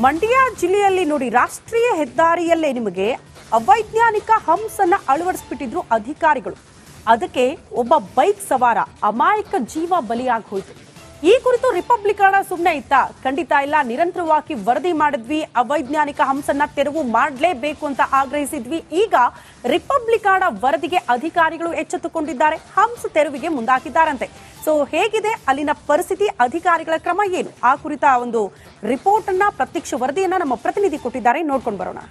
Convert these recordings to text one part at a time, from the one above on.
ಮಂಡ್ಯ ಜಿಲ್ಲೆಯಲ್ಲಿ ನೋಡಿ ರಾಷ್ಟ್ರೀಯ ಹೆದ್ದಾರಿಯಲ್ಲೇ ನಿಮಗೆ ಅವೈಜ್ಞಾನಿಕ ಹಂಸನ್ನ ಅಳವಡಿಸಿಬಿಟ್ಟಿದ್ರು ಅಧಿಕಾರಿಗಳು. ಅದಕ್ಕೆ ಒಬ್ಬ ಬೈಕ್ ಸವಾರ ಅಮಾಯಕ ಜೀವ ಬಲಿಯಾಗಿ ಹೋಯಿತು. ಈ ಕುರಿತು ರಿಪಬ್ಲಿಕನ್ ಸುಮ್ಮನೆ ಇತ್ತ? ಖಂಡಿತ ಇಲ್ಲ. ನಿರಂತರವಾಗಿ ವರದಿ ಮಾಡಿದ್ವಿ, ಅವೈಜ್ಞಾನಿಕ ಹಂಸನ್ನ ತೆರವು ಮಾಡಲೇಬೇಕು ಅಂತ ಆಗ್ರಹಿಸಿದ್ವಿ. ಈಗ ರಿಪಬ್ಲಿಕನ್ ವರದಿಗೆ ಅಧಿಕಾರಿಗಳು ಎಚ್ಚೆತ್ತುಕೊಂಡಿದ್ದಾರೆ, ಹಂಸ ತೆರವಿಗೆ ಮುಂದಾಕಿದ್ದಾರಂತೆ. ಸೊ ಹೇಗಿದೆ ಅಲ್ಲಿನ ಪರಿಸ್ಥಿತಿ, ಅಧಿಕಾರಿಗಳ ಕ್ರಮ ಏನು, ಆ ಕುರಿತ ಒಂದು ರಿಪೋರ್ಟ್ ಅನ್ನ, ಪ್ರತ್ಯಕ್ಷ ವರದಿಯನ್ನ ನಮ್ಮ ಪ್ರತಿನಿಧಿ ಕೊಟ್ಟಿದ್ದಾರೆ, ನೋಡ್ಕೊಂಡು ಬರೋಣ.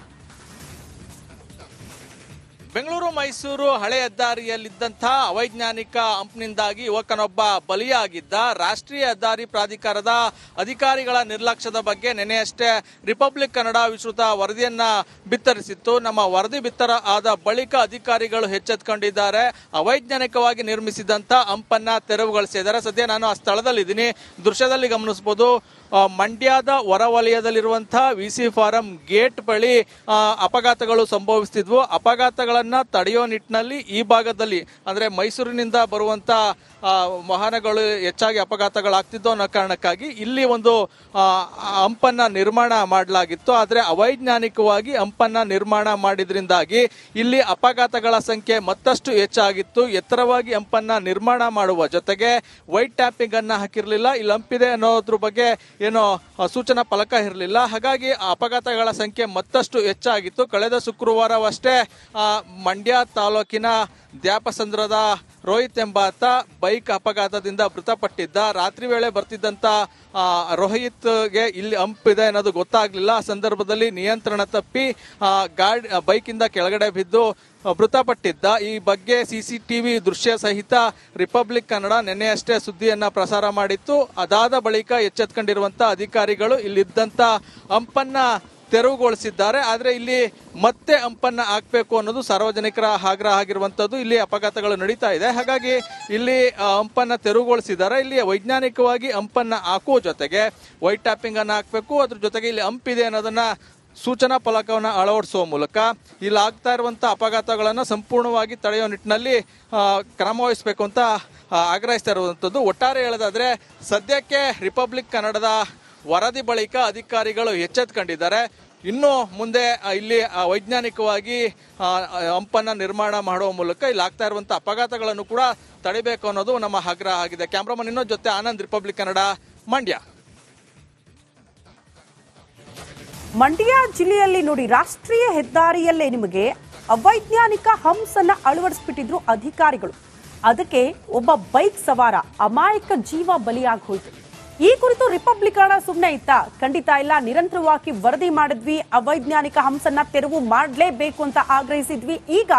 ಬೆಂಗಳೂರು ಮೈಸೂರು ಹಳೆ ಹೆದ್ದಾರಿಯಲ್ಲಿದ್ದಂತಹ ಅವೈಜ್ಞಾನಿಕ ಹಂಪ್ನಿಂದಾಗಿ ಯುವಕನೊಬ್ಬ ಬಲಿಯಾಗಿದ್ದ. ರಾಷ್ಟ್ರೀಯ ಹೆದ್ದಾರಿ ಪ್ರಾಧಿಕಾರದ ಅಧಿಕಾರಿಗಳ ನಿರ್ಲಕ್ಷ್ಯದ ಬಗ್ಗೆ ನೆನೆಯಷ್ಟೇ ರಿಪಬ್ಲಿಕ್ ಕನ್ನಡ ವಿಸ್ತೃತ ವರದಿಯನ್ನ ಬಿತ್ತರಿಸಿತ್ತು. ನಮ್ಮ ವರದಿ ಬಿತ್ತರ ಆದ ಬಳಿಕ ಅಧಿಕಾರಿಗಳು ಎಚ್ಚೆತ್ತುಕೊಂಡಿದ್ದಾರೆ. ಅವೈಜ್ಞಾನಿಕವಾಗಿ ನಿರ್ಮಿಸಿದಂತ ಹಂಪನ್ನ ತೆರವುಗೊಳಿಸಿದ್ದಾರೆ. ಸದ್ಯ ನಾನು ಆ ಸ್ಥಳದಲ್ಲಿದ್ದೀನಿ. ದೃಶ್ಯದಲ್ಲಿ ಗಮನಿಸಬಹುದು, ಮಂಡ್ಯದ ಹೊರವಲಯದಲ್ಲಿರುವಂತಹ ವಿಸಿ ಫಾರಂ ಗೇಟ್ ಬಳಿ ಅಪಘಾತಗಳು ಸಂಭವಿಸುತ್ತಿದ್ವು. ಅಪಘಾತಗಳನ್ನ ತಡೆಯೋ ನಿಟ್ಟಿನಲ್ಲಿ ಈ ಭಾಗದಲ್ಲಿ ಅಂದ್ರೆ ಮೈಸೂರಿನಿಂದ ಬರುವಂತ ವಾಹನಗಳು ಹೆಚ್ಚಾಗಿ ಅಪಘಾತಗಳಾಗ್ತಿದ್ದು ಅನ್ನೋ ಕಾರಣಕ್ಕಾಗಿ ಇಲ್ಲಿ ಒಂದು ಹಂಪನ್ನ ನಿರ್ಮಾಣ ಮಾಡಲಾಗಿತ್ತು. ಆದ್ರೆ ಅವೈಜ್ಞಾನಿಕವಾಗಿ ಹಂಪನ್ನ ನಿರ್ಮಾಣ ಮಾಡಿದ್ರಿಂದಾಗಿ ಇಲ್ಲಿ ಅಪಘಾತಗಳ ಸಂಖ್ಯೆ ಮತ್ತಷ್ಟು ಹೆಚ್ಚಾಗಿತ್ತು. ಎತ್ತರವಾಗಿ ಹಂಪನ್ನ ನಿರ್ಮಾಣ ಮಾಡುವ ಜೊತೆಗೆ ವೈಟ್ ಟ್ಯಾಪಿಂಗ್ ಅನ್ನ ಹಾಕಿರ್ಲಿಲ್ಲ. ಇಲ್ಲಿ ಹಂಪಿದೆ ಅನ್ನೋದ್ರ ಬಗ್ಗೆ ಏನೋ ಸೂಚನಾ ಫಲಕ ಇರಲಿಲ್ಲ. ಹಾಗಾಗಿ ಅಪಘಾತಗಳ ಸಂಖ್ಯೆ ಮತ್ತಷ್ಟು ಹೆಚ್ಚಾಗಿತ್ತು. ಕಳೆದ ಶುಕ್ರವಾರವಷ್ಟೇ ಮಂಡ್ಯ ತಾಲೂಕಿನ ದ್ಯಾಪಸಂದ್ರದ ರೋಹಿತ್ ಎಂಬಾತ ಬೈಕ್ ಅಪಘಾತದಿಂದ ಮೃತಪಟ್ಟಿದ್ದ. ರಾತ್ರಿ ವೇಳೆ ಬರ್ತಿದ್ದಂತ ರೋಹಿತ್ಗೆ ಇಲ್ಲಿ ಹಂಪಿದೆ ಅನ್ನೋದು ಗೊತ್ತಾಗ್ಲಿಲ್ಲ. ಆ ಸಂದರ್ಭದಲ್ಲಿ ನಿಯಂತ್ರಣ ತಪ್ಪಿ ಬೈಕಿಂದ ಕೆಳಗಡೆ ಬಿದ್ದು ಮೃತಪಟ್ಟಿದ್ದ. ಈ ಬಗ್ಗೆ ಸಿಸಿಟಿವಿ ದೃಶ್ಯ ಸಹಿತ ರಿಪಬ್ಲಿಕ್ ಕನ್ನಡ ನಿನ್ನೆಯಷ್ಟೇ ಸುದ್ದಿಯನ್ನ ಪ್ರಸಾರ ಮಾಡಿತ್ತು. ಅದಾದ ಬಳಿಕ ಎಚ್ಚೆತ್ತುಕೊಂಡಿರುವಂತ ಅಧಿಕಾರಿಗಳು ಇಲ್ಲಿದ್ದಂತ ಹಂಪನ್ನ ತೆರವುಗೊಳಿಸಿದ್ದಾರೆ. ಆದ್ರೆ ಇಲ್ಲಿ ಮತ್ತೆ ಹಂಪನ್ನ ಹಾಕಬೇಕು ಅನ್ನೋದು ಸಾರ್ವಜನಿಕರ ಆಗ್ರಹ ಆಗಿರುವಂತದ್ದು. ಇಲ್ಲಿ ಅಪಘಾತಗಳು ನಡೀತಾ ಇದೆ. ಹಾಗಾಗಿ ಇಲ್ಲಿ ಹಂಪನ್ನ ತೆರವುಗೊಳಿಸಿದ್ದಾರೆ. ಇಲ್ಲಿ ವೈಜ್ಞಾನಿಕವಾಗಿ ಹಂಪನ್ನ ಹಾಕುವ ಜೊತೆಗೆ ವೈಟ್ ಟ್ಯಾಪಿಂಗ್ ಅನ್ನ ಹಾಕಬೇಕು. ಅದ್ರ ಜೊತೆಗೆ ಇಲ್ಲಿ ಹಂಪಿದೆ ಅನ್ನೋದನ್ನ ಸೂಚನಾ ಫಲಕವನ್ನು ಅಳವಡಿಸುವ ಮೂಲಕ ಇಲ್ಲಿ ಆಗ್ತಾ ಇರುವಂತಹ ಅಪಘಾತಗಳನ್ನು ಸಂಪೂರ್ಣವಾಗಿ ತಡೆಯುವ ನಿಟ್ಟಿನಲ್ಲಿ ಕ್ರಮ ವಹಿಸಬೇಕು ಅಂತ ಆಗ್ರಹಿಸ್ತಾ ಇರುವಂತದ್ದು. ಒಟ್ಟಾರೆ ಹೇಳೋದಾದ್ರೆ ಸದ್ಯಕ್ಕೆ ರಿಪಬ್ಲಿಕ್ ಕನ್ನಡದ ವರದಿ ಬಳಿಕ ಅಧಿಕಾರಿಗಳು ಎಚ್ಚೆತ್ತುಕೊಂಡಿದ್ದಾರೆ. ಇನ್ನು ಮುಂದೆ ಇಲ್ಲಿ ವೈಜ್ಞಾನಿಕವಾಗಿ ಹಂಪನ್ನ ನಿರ್ಮಾಣ ಮಾಡುವ ಮೂಲಕ ಇಲ್ಲಿ ಆಗ್ತಾ ಇರುವಂತಹ ಅಪಘಾತಗಳನ್ನು ಕೂಡ ತಡಿಬೇಕು ಅನ್ನೋದು ನಮ್ಮ ಆಗ್ರಹ ಆಗಿದೆ. ಕ್ಯಾಮ್ರಾಮನ್ ಇನ್ನೊಂದು ಜೊತೆ ಆನಂದ್, ರಿಪಬ್ಲಿಕ್ ಕನ್ನಡ, ಮಂಡ್ಯ. ಮಂಡ್ಯ ಜಿಲ್ಲೆಯಲ್ಲಿ ನೋಡಿ ರಾಷ್ಟ್ರೀಯ ಹೆದ್ದಾರಿಯಲ್ಲೇ ನಿಮಗೆ ಅವೈಜ್ಞಾನಿಕ ಹಂಸನ್ನ ಅಳವಡಿಸಿಬಿಟ್ಟಿದ್ರು ಅಧಿಕಾರಿಗಳು. ಅದಕ್ಕೆ ಒಬ್ಬ ಬೈಕ್ ಸವಾರ ಅಮಾಯಕ ಜೀವ ಬಲಿಯಾಗಿ ಹೋಯಿತು. ಈ ಕುರಿತು ರಿಪಬ್ಲಿಕನ್ ಸುಮ್ಮನೆ ಇತ್ತ? ಖಂಡಿತ ಇಲ್ಲ. ನಿರಂತರವಾಗಿ ವರದಿ ಮಾಡಿದ್ವಿ, ಅವೈಜ್ಞಾನಿಕ ಹಂಸನ್ನ ತೆರವು ಮಾಡಲೇಬೇಕು ಅಂತ ಆಗ್ರಹಿಸಿದ್ವಿ. ಈಗ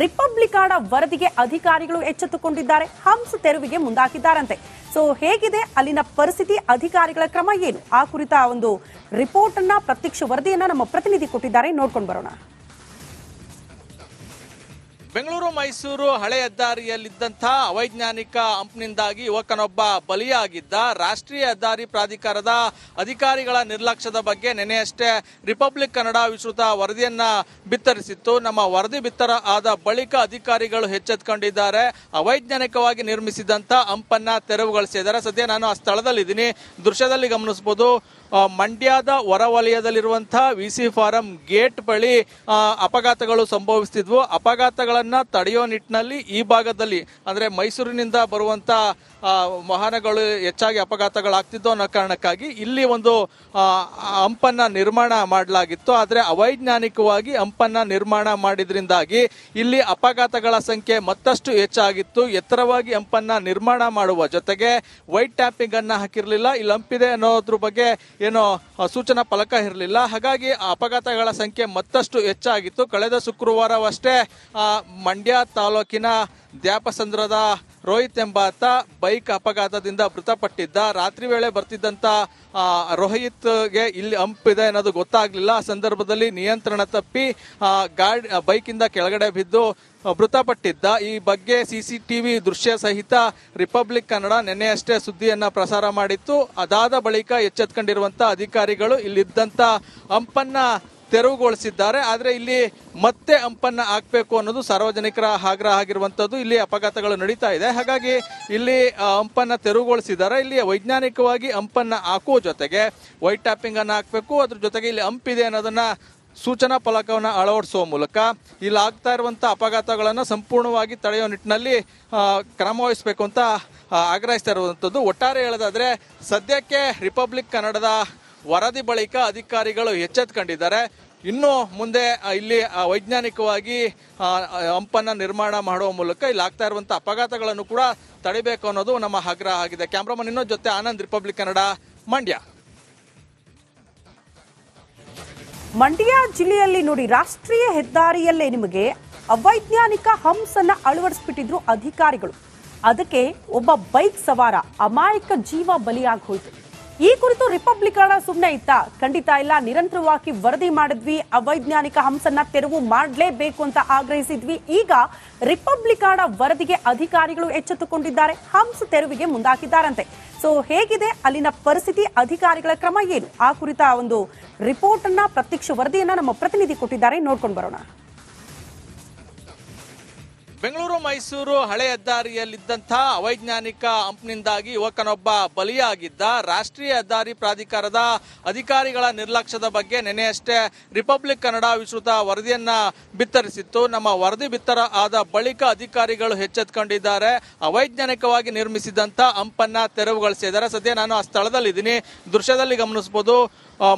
ರಿಪಬ್ಲಿಕನ್ ವರದಿಗೆ ಅಧಿಕಾರಿಗಳು ಎಚ್ಚೆತ್ತುಕೊಂಡಿದ್ದಾರೆ, ಹಂಸ ತೆರವಿಗೆ ಮುಂದಾಕಿದ್ದಾರಂತೆ. ಸೊ ಹೇಗಿದೆ ಅಲ್ಲಿನ ಪರಿಸ್ಥಿತಿ, ಅಧಿಕಾರಿಗಳ ಕ್ರಮ ಏನು, ಆ ಕುರಿತ ಒಂದು ರಿಪೋರ್ಟ್ ಅನ್ನ, ಪ್ರತ್ಯಕ್ಷ ವರದಿಯನ್ನ ನಮ್ಮ ಪ್ರತಿನಿಧಿ ಕೊಟ್ಟಿದ್ದಾರೆ, ನೋಡ್ಕೊಂಡು ಬರೋಣ. ಬೆಂಗಳೂರು ಮೈಸೂರು ಹಳೆ ಹೆದ್ದಾರಿಯಲ್ಲಿದ್ದಂತಹ ಅವೈಜ್ಞಾನಿಕ ಹಂಪ್ನಿಂದಾಗಿ ಯುವಕನೊಬ್ಬ ಬಲಿಯಾಗಿದ್ದ. ರಾಷ್ಟ್ರೀಯ ಹೆದ್ದಾರಿ ಪ್ರಾಧಿಕಾರದ ಅಧಿಕಾರಿಗಳ ನಿರ್ಲಕ್ಷ್ಯದ ಬಗ್ಗೆ ನೆನೆಯಷ್ಟೇ ರಿಪಬ್ಲಿಕ್ ಕನ್ನಡ ವಿಸ್ತೃತ ವರದಿಯನ್ನ ಬಿತ್ತರಿಸಿತ್ತು. ನಮ್ಮ ವರದಿ ಬಿತ್ತರ ಆದ ಬಳಿಕ ಅಧಿಕಾರಿಗಳು ಎಚ್ಚೆತ್ತುಕೊಂಡಿದ್ದಾರೆ. ಅವೈಜ್ಞಾನಿಕವಾಗಿ ನಿರ್ಮಿಸಿದಂತ ಹಂಪನ್ನ ತೆರವುಗೊಳಿಸಿದ್ದಾರೆ. ಸದ್ಯ ನಾನು ಆ ಸ್ಥಳದಲ್ಲಿದ್ದೀನಿ. ದೃಶ್ಯದಲ್ಲಿ ಗಮನಿಸಬಹುದು, ಮಂಡ್ಯದ ಹೊರವಲಯದಲ್ಲಿರುವಂತಹ ವಿಸಿ ಫಾರಂ ಗೇಟ್ ಬಳಿ ಅಪಘಾತಗಳು ಸಂಭವಿಸುತ್ತಿದ್ವು. ಅಪಘಾತಗಳನ್ನ ತಡೆಯೋ ನಿಟ್ಟಿನಲ್ಲಿ ಈ ಭಾಗದಲ್ಲಿ ಅಂದ್ರೆ ಮೈಸೂರಿನಿಂದ ಬರುವಂತ ವಾಹನಗಳು ಹೆಚ್ಚಾಗಿ ಅಪಘಾತಗಳಾಗ್ತಿದ್ದು ಅನ್ನೋ ಕಾರಣಕ್ಕಾಗಿ ಇಲ್ಲಿ ಒಂದು ಹಂಪನ್ನ ನಿರ್ಮಾಣ ಮಾಡಲಾಗಿತ್ತು. ಆದ್ರೆ ಅವೈಜ್ಞಾನಿಕವಾಗಿ ಹಂಪನ್ನ ನಿರ್ಮಾಣ ಮಾಡಿದ್ರಿಂದಾಗಿ ಇಲ್ಲಿ ಅಪಘಾತಗಳ ಸಂಖ್ಯೆ ಮತ್ತಷ್ಟು ಹೆಚ್ಚಾಗಿತ್ತು. ಎತ್ತರವಾಗಿ ಹಂಪನ್ನ ನಿರ್ಮಾಣ ಮಾಡುವ ಜೊತೆಗೆ ವೈಟ್ ಟ್ಯಾಪಿಂಗ್ ಅನ್ನ ಹಾಕಿರ್ಲಿಲ್ಲ. ಇಲ್ಲಿ ಹಂಪಿದೆ ಅನ್ನೋದ್ರ ಬಗ್ಗೆ ಏನೋ ಸೂಚನಾ ಫಲಕ ಇರಲಿಲ್ಲ. ಹಾಗಾಗಿ ಅಪಘಾತಗಳ ಸಂಖ್ಯೆ ಮತ್ತಷ್ಟು ಹೆಚ್ಚಾಗಿತ್ತು. ಕಳೆದ ಶುಕ್ರವಾರವಷ್ಟೇ ಮಂಡ್ಯ ತಾಲೂಕಿನ ದ್ಯಾಪಸಂದ್ರದ ರೋಹಿತ್ ಎಂಬಾತ ಬೈಕ್ ಅಪಘಾತದಿಂದ ಮೃತಪಟ್ಟಿದ್ದ. ರಾತ್ರಿ ವೇಳೆ ಬರ್ತಿದ್ದಂತ ರೋಹಿತ್ಗೆ ಇಲ್ಲಿ ಹಂಪಿದೆ ಅನ್ನೋದು ಗೊತ್ತಾಗ್ಲಿಲ್ಲ. ಆ ಸಂದರ್ಭದಲ್ಲಿ ನಿಯಂತ್ರಣ ತಪ್ಪಿ ಬೈಕಿಂದ ಕೆಳಗಡೆ ಬಿದ್ದು ಮೃತಪಟ್ಟಿದ್ದ. ಈ ಬಗ್ಗೆ ಸಿಸಿಟಿವಿ ದೃಶ್ಯ ಸಹಿತ ರಿಪಬ್ಲಿಕ್ ಕನ್ನಡ ನಿನ್ನೆಯಷ್ಟೇ ಸುದ್ದಿಯನ್ನ ಪ್ರಸಾರ ಮಾಡಿತ್ತು. ಅದಾದ ಬಳಿಕ ಎಚ್ಚೆತ್ತುಕೊಂಡಿರುವಂತ ಅಧಿಕಾರಿಗಳು ಇಲ್ಲಿದ್ದಂತ ಹಂಪನ್ನ ತೆರವುಗೊಳಿಸಿದ್ದಾರೆ. ಆದರೆ ಇಲ್ಲಿ ಮತ್ತೆ ಹಂಪನ್ನ ಹಾಕಬೇಕು ಅನ್ನೋದು ಸಾರ್ವಜನಿಕರ ಆಗ್ರಹ ಆಗಿರುವಂತದ್ದು. ಇಲ್ಲಿ ಅಪಘಾತಗಳು ನಡೀತಾ ಇದೆ, ಹಾಗಾಗಿ ಇಲ್ಲಿ ಹಂಪನ್ನ ತೆರವುಗೊಳಿಸಿದ್ದಾರೆ. ಇಲ್ಲಿ ವೈಜ್ಞಾನಿಕವಾಗಿ ಹಂಪನ್ನ ಹಾಕುವ ಜೊತೆಗೆ ವೈಟ್ ಟ್ಯಾಪಿಂಗ್ ಅನ್ನ ಹಾಕಬೇಕು, ಅದ್ರ ಜೊತೆಗೆ ಇಲ್ಲಿ ಹಂಪಿದೆ ಅನ್ನೋದನ್ನ ಸೂಚನಾ ಫಲಕವನ್ನು ಅಳವಡಿಸುವ ಮೂಲಕ ಇಲ್ಲಿ ಆಗ್ತಾ ಇರುವಂತಹ ಅಪಘಾತಗಳನ್ನು ಸಂಪೂರ್ಣವಾಗಿ ತಡೆಯುವ ನಿಟ್ಟಿನಲ್ಲಿ ಕ್ರಮ ವಹಿಸಬೇಕು ಅಂತ ಆಗ್ರಹಿಸ್ತಾ ಇರುವಂತದ್ದು. ಒಟ್ಟಾರೆ ಹೇಳೋದಾದ್ರೆ ಸದ್ಯಕ್ಕೆ ರಿಪಬ್ಲಿಕ್ ಕನ್ನಡದ ವರದಿ ಬಳಿಕ ಅಧಿಕಾರಿಗಳು ಎಚ್ಚೆತ್ತುಕೊಂಡಿದ್ದಾರೆ. ಇನ್ನು ಮುಂದೆ ಇಲ್ಲಿ ವೈಜ್ಞಾನಿಕವಾಗಿ ಹಂಪನ್ನ ನಿರ್ಮಾಣ ಮಾಡುವ ಮೂಲಕ ಇಲ್ಲಿ ಆಗ್ತಾ ಇರುವಂತಹ ಅಪಘಾತಗಳನ್ನು ಕೂಡ ತಡಿಬೇಕು ಅನ್ನೋದು ನಮ್ಮ ಆಗ್ರಹ ಆಗಿದೆ. ಕ್ಯಾಮ್ರಾಮನ್ ಇನ್ನೊಂದು ಜೊತೆ ಆನಂದ್, ರಿಪಬ್ಲಿಕ್ ಕನ್ನಡ, ಮಂಡ್ಯ. ಮಂಡ್ಯ ಜಿಲ್ಲೆಯಲ್ಲಿ ನೋಡಿ, ರಾಷ್ಟ್ರೀಯ ಹೆದ್ದಾರಿಯಲ್ಲೇ ನಿಮಗೆ ಅವೈಜ್ಞಾನಿಕ ಹಂಸನ್ನ ಅಳವಡಿಸ್ಬಿಟ್ಟಿದ್ರು ಅಧಿಕಾರಿಗಳು. ಅದಕ್ಕೆ ಒಬ್ಬ ಬೈಕ್ ಸವಾರ ಅಮಾಯಕ ಜೀವ ಬಲಿಯಾಗಿ ಹೋಯಿತು. ಈ ಕುರಿತು ರಿಪಬ್ಲಿಕ್ ಕನ್ನಡ ಸುಮ್ಮನೆ ಇತ್ತ? ಖಂಡಿತ ಇಲ್ಲ. ನಿರಂತರವಾಗಿ ವರದಿ ಮಾಡಿದ್ವಿ, ಅವೈಜ್ಞಾನಿಕ ಹಂಸನ್ನ ತೆರವು ಮಾಡಲೇಬೇಕು ಅಂತ ಆಗ್ರಹಿಸಿದ್ವಿ. ಈಗ ರಿಪಬ್ಲಿಕ್ ಕನ್ನಡ ವರದಿಗೆ ಅಧಿಕಾರಿಗಳು ಎಚ್ಚೆತ್ತುಕೊಂಡಿದ್ದಾರೆ, ಹಂಸ ತೆರವಿಗೆ ಮುಂದಾಕಿದ್ದಾರಂತೆ. ಸೊ ಹೇಗಿದೆ ಅಲ್ಲಿನ ಪರಿಸ್ಥಿತಿ, ಅಧಿಕಾರಿಗಳ ಕ್ರಮ ಏನು, ಆ ಕುರಿತ ಒಂದು ರಿಪೋರ್ಟ್ ಅನ್ನ, ಪ್ರತ್ಯಕ್ಷ ವರದಿಯನ್ನ ನಮ್ಮ ಪ್ರತಿನಿಧಿ ಕೊಟ್ಟಿದ್ದಾರೆ, ನೋಡ್ಕೊಂಡು ಬರೋಣ. ಬೆಂಗಳೂರು ಮೈಸೂರು ಹಳೆ ಹೆದ್ದಾರಿಯಲ್ಲಿದ್ದಂತಹ ಅವೈಜ್ಞಾನಿಕ ಹಂಪ್ನಿಂದಾಗಿ ಯುವಕನೊಬ್ಬ ಬಲಿಯಾಗಿದ್ದ. ರಾಷ್ಟ್ರೀಯ ಹೆದ್ದಾರಿ ಪ್ರಾಧಿಕಾರದ ಅಧಿಕಾರಿಗಳ ನಿರ್ಲಕ್ಷ್ಯದ ಬಗ್ಗೆ ನೆನೆಯಷ್ಟೇ ರಿಪಬ್ಲಿಕ್ ಕನ್ನಡ ವಿಸ್ತೃತ ವರದಿಯನ್ನ ಬಿತ್ತರಿಸಿತ್ತು. ನಮ್ಮ ವರದಿ ಬಿತ್ತರ ಆದ ಬಳಿಕ ಅಧಿಕಾರಿಗಳು ಎಚ್ಚೆತ್ತುಕೊಂಡಿದ್ದಾರೆ. ಅವೈಜ್ಞಾನಿಕವಾಗಿ ನಿರ್ಮಿಸಿದಂತ ಹಂಪನ್ನ ತೆರವುಗೊಳಿಸಿದ್ದಾರೆ. ಸದ್ಯ ನಾನು ಆ ಸ್ಥಳದಲ್ಲಿದ್ದೀನಿ. ದೃಶ್ಯದಲ್ಲಿ ಗಮನಿಸಬಹುದು,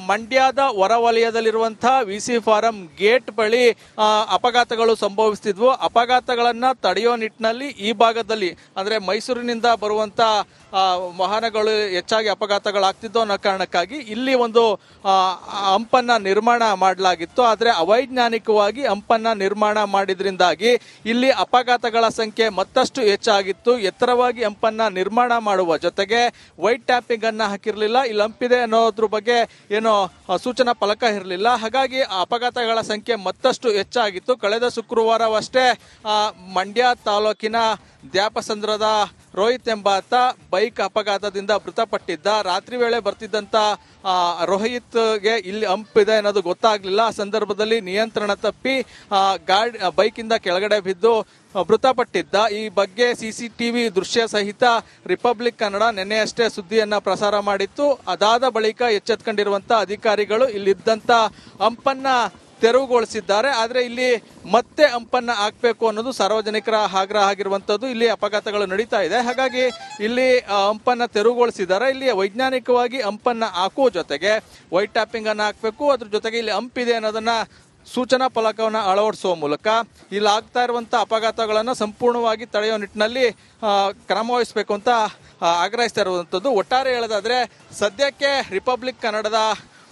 ಮಂಡ್ಯದ ಹೊರವಲಯದಲ್ಲಿರುವಂತಹ ವಿಸಿ ಫಾರಂ ಗೇಟ್ ಬಳಿ ಅಪಘಾತಗಳು ಸಂಭವಿಸುತ್ತಿದ್ವು. ಅಪಘಾತಗಳನ್ನ ತಡೆಯೋ ನಿಟ್ಟಿನಲ್ಲಿ ಈ ಭಾಗದಲ್ಲಿ ಅಂದ್ರೆ ಮೈಸೂರಿನಿಂದ ಬರುವಂತ ವಾಹನಗಳು ಹೆಚ್ಚಾಗಿ ಅಪಘಾತಗಳಾಗ್ತಿದ್ದು ಅನ್ನೋ ಕಾರಣಕ್ಕಾಗಿ ಇಲ್ಲಿ ಒಂದು ಹಂಪನ್ನ ನಿರ್ಮಾಣ ಮಾಡಲಾಗಿತ್ತು. ಆದರೆ ಅವೈಜ್ಞಾನಿಕವಾಗಿ ಹಂಪನ್ನ ನಿರ್ಮಾಣ ಮಾಡಿದ್ರಿಂದಾಗಿ ಇಲ್ಲಿ ಅಪಘಾತಗಳ ಸಂಖ್ಯೆ ಮತ್ತಷ್ಟು ಹೆಚ್ಚಾಗಿತ್ತು. ಎತ್ತರವಾಗಿ ಹಂಪನ್ನ ನಿರ್ಮಾಣ ಮಾಡುವ ಜೊತೆಗೆ ವೈಟ್ ಟ್ಯಾಪಿಂಗ್ ಅನ್ನ ಹಾಕಿರ್ಲಿಲ್ಲ. ಇಲ್ಲಿ ಹಂಪಿದೆ ಅನ್ನೋದ್ರ ಬಗ್ಗೆ ಏನೋ ಸೂಚನಾ ಫಲಕ ಇರಲಿಲ್ಲ. ಹಾಗಾಗಿ ಅಪಘಾತಗಳ ಸಂಖ್ಯೆ ಮತ್ತಷ್ಟು ಹೆಚ್ಚಾಗಿತ್ತು. ಕಳೆದ ಶುಕ್ರವಾರವಷ್ಟೇ ಮಂಡ್ಯ ತಾಲೂಕಿನ ದ್ಯಾಪಸಂದ್ರದ ರೋಹಿತ್ ಎಂಬಾತ ಬೈಕ್ ಅಪಘಾತದಿಂದ ಮೃತಪಟ್ಟಿದ್ದ. ರಾತ್ರಿ ವೇಳೆ ಬರ್ತಿದ್ದಂತ ರೋಹಿತ್ಗೆ ಇಲ್ಲಿ ಹಂಪಿದೆ ಅನ್ನೋದು ಗೊತ್ತಾಗ್ಲಿಲ್ಲ. ಆ ಸಂದರ್ಭದಲ್ಲಿ ನಿಯಂತ್ರಣ ತಪ್ಪಿ ಬೈಕಿಂದ ಕೆಳಗಡೆ ಬಿದ್ದು ಮೃತಪಟ್ಟಿದ್ದ. ಈ ಬಗ್ಗೆ ಸಿಸಿಟಿವಿ ದೃಶ್ಯ ಸಹಿತ ರಿಪಬ್ಲಿಕ್ ಕನ್ನಡ ನಿನ್ನೆಯಷ್ಟೇ ಸುದ್ದಿಯನ್ನ ಪ್ರಸಾರ ಮಾಡಿತ್ತು. ಅದಾದ ಬಳಿಕ ಎಚ್ಚೆತ್ತುಕೊಂಡಿರುವಂತ ಅಧಿಕಾರಿಗಳು ಇಲ್ಲಿದ್ದಂತ ಹಂಪನ್ನ ತೆರವುಗೊಳಿಸಿದ್ದಾರೆ. ಆದರೆ ಇಲ್ಲಿ ಮತ್ತೆ ಹಂಪನ್ನ ಹಾಕಬೇಕು ಅನ್ನೋದು ಸಾರ್ವಜನಿಕರ ಆಗ್ರಹ ಆಗಿರುವಂತದ್ದು. ಇಲ್ಲಿ ಅಪಘಾತಗಳು ನಡೀತಾ ಇದೆ, ಹಾಗಾಗಿ ಇಲ್ಲಿ ಹಂಪನ್ನ ತೆರವುಗೊಳಿಸಿದ್ದಾರೆ. ಇಲ್ಲಿ ವೈಜ್ಞಾನಿಕವಾಗಿ ಹಂಪನ್ನ ಹಾಕುವ ಜೊತೆಗೆ ವೈಟ್ ಟ್ಯಾಪಿಂಗ್ ಅನ್ನ ಹಾಕಬೇಕು, ಅದ್ರ ಜೊತೆಗೆ ಇಲ್ಲಿ ಹಂಪಿದೆ ಅನ್ನೋದನ್ನ ಸೂಚನಾ ಫಲಕವನ್ನು ಅಳವಡಿಸುವ ಮೂಲಕ ಇಲ್ಲಿ ಆಗ್ತಾ ಇರುವಂತಹ ಅಪಘಾತಗಳನ್ನು ಸಂಪೂರ್ಣವಾಗಿ ತಡೆಯುವ ನಿಟ್ಟಿನಲ್ಲಿ ಕ್ರಮ ವಹಿಸಬೇಕು ಅಂತ ಆಗ್ರಹಿಸ್ತಾ ಇರುವಂತದ್ದು. ಒಟ್ಟಾರೆ ಹೇಳೋದಾದ್ರೆ ಸದ್ಯಕ್ಕೆ ರಿಪಬ್ಲಿಕ್ ಕನ್ನಡದ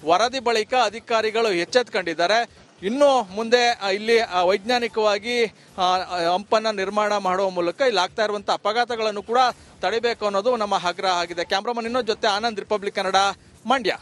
ವರದಿ ಬಳಿಕ ಅಧಿಕಾರಿಗಳು ಎಚ್ಚೆತ್ತುಕೊಂಡಿದ್ದಾರೆ. ಇನ್ನು ಮುಂದೆ ಇಲ್ಲಿ ವೈಜ್ಞಾನಿಕವಾಗಿ ಹಂಪನ್ನ ನಿರ್ಮಾಣ ಮಾಡುವ ಮೂಲಕ ಇಲ್ಲಿ ಆಗ್ತಾ ಇರುವಂತಹ ಅಪಘಾತಗಳನ್ನು ಕೂಡ ತಡಿಬೇಕು ಅನ್ನೋದು ನಮ್ಮ ಆಗ್ರಹ ಆಗಿದೆ. ಕ್ಯಾಮ್ರಾಮನ್ ಇನ್ನೊಂದು ಜೊತೆ ಆನಂದ್, ರಿಪಬ್ಲಿಕ್ ಕನ್ನಡ, ಮಂಡ್ಯ.